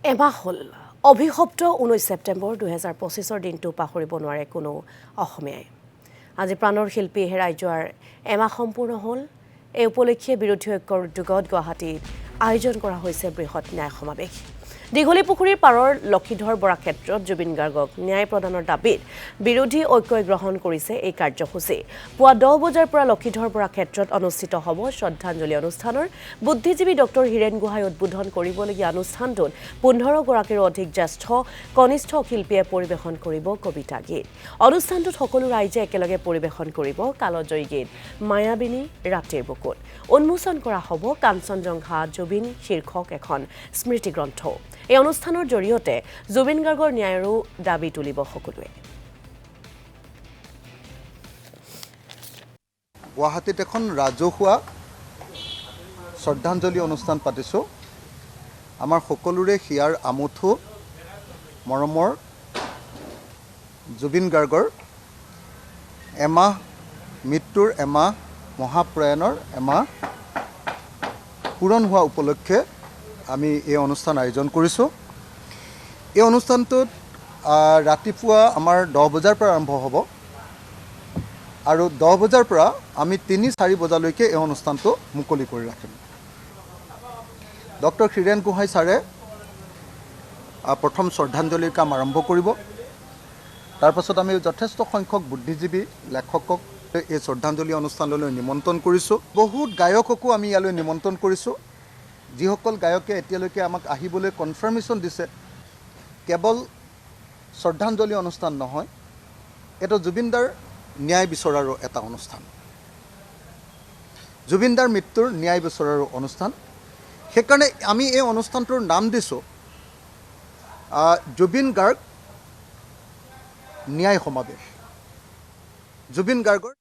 এমাহ হ'ল অভিশপ্ত 19 ছেপ্টেম্বৰ 2025 দিনটো পাহৰিব নোৱাৰে কোনো অসমীয়াই। আজি প্ৰাণৰ শিল্পী হেৰাই যোৱাৰ এমাহ সম্পূৰ্ণ হ'ল। এই উপলক্ষে বিৰোধী ঐক্যৰ উদ্যোগত গুৱাহাটীত আয়োজন কৰা হৈছে বৃহৎ ন্যায় সমাৱেশ। দীঘলী পুখুৰীৰ পাৰৰ লক্ষীধৰ বৰা ক্ষেত্ৰত জুবিন গাৰ্গক ন্যায় প্ৰদানৰ দাবীত বিৰোধী ঐক্যই গ্ৰহণ কৰিছে এই কাৰ্যসূচী। পুৱা 10 বজাৰ পৰা লক্ষীধৰ বৰা ক্ষেত্ৰত অনুষ্ঠিত হ'ব শ্ৰদ্ধাঞ্জলি অনুষ্ঠানৰ বুদ্ধিজীৱী ডক্টৰ হীৰেন গোহাঁই উদ্বোধন কৰিবলগীয়া অনুষ্ঠানটোত 15 গৰাকীৰো অধিক জ্যেষ্ঠ কনিষ্ঠ শিল্পীয়ে পৰিৱেশন কৰিব কবিতা গীত। অনুষ্ঠানটোত সকলো ৰাইজে একেলগে পৰিৱেশন কৰিব কালজয়ী গীত মায়াবিনী ৰাতিৰ বুকুত। উন্মোচন কৰা হ'ব কাঞ্চনজংঘা জুবিন শীৰ্ষক এখন স্মৃতি গ্ৰন্থ। এই অনুষ্ঠানৰ জৰিয়তে জুবিন গাৰ্গৰ ন্যায়ৰো দাবী তুলিব সকলোৱে। গুৱাহাটীত এখন ৰাজহুৱা শ্ৰদ্ধাঞ্জলি অনুষ্ঠান পাতিছোঁ। আমাৰ সকলোৰে হিয়াৰ আমঠু মৰমৰ জুবিন গাৰ্গৰ এমাহ মৃত্যুৰ এমাহ মহাপ্ৰয়াণৰ এমাহ পূৰণ হোৱা উপলক্ষে আমি এই অনুষ্ঠান আয়োজন কৰিছোঁ। এই অনুষ্ঠানটোত ৰাতিপুৱা আমাৰ 10 বজাৰ পৰা আৰম্ভ হ'ব আৰু 10 বজাৰ পৰা আমি 3-4 বজালৈকে এই অনুষ্ঠানটো মুকলি কৰি ৰাখিম। ডক্টৰ হীৰেন গোহাঁই ছাৰে প্ৰথম শ্ৰদ্ধাঞ্জলিৰ কাম আৰম্ভ কৰিব। তাৰপাছত আমি যথেষ্ট সংখ্যক বুদ্ধিজীৱী লেখকক এই শ্ৰদ্ধাঞ্জলি অনুষ্ঠানলৈ নিমন্ত্ৰণ কৰিছোঁ। বহুত গায়ককো আমি ইয়ালৈ নিমন্ত্ৰণ কৰিছোঁ। যিসকল গায়কে এতিয়ালৈকে আমাক আহিবলৈ কনফাৰ্মেশ্যন দিছে। কেৱল শ্ৰদ্ধাঞ্জলি অনুষ্ঠান নহয়, এইটো জুবিনদাৰ ন্যায় বিচৰাৰো এটা অনুষ্ঠান, জুবিনদাৰ মৃত্যুৰ ন্যায় বিচৰাৰো অনুষ্ঠান। সেইকাৰণে আমি এই অনুষ্ঠানটোৰ নাম দিছোঁ জুবিন গাৰ্গ ন্যায় সমাৱেশ। জুবিন গাৰ্গৰ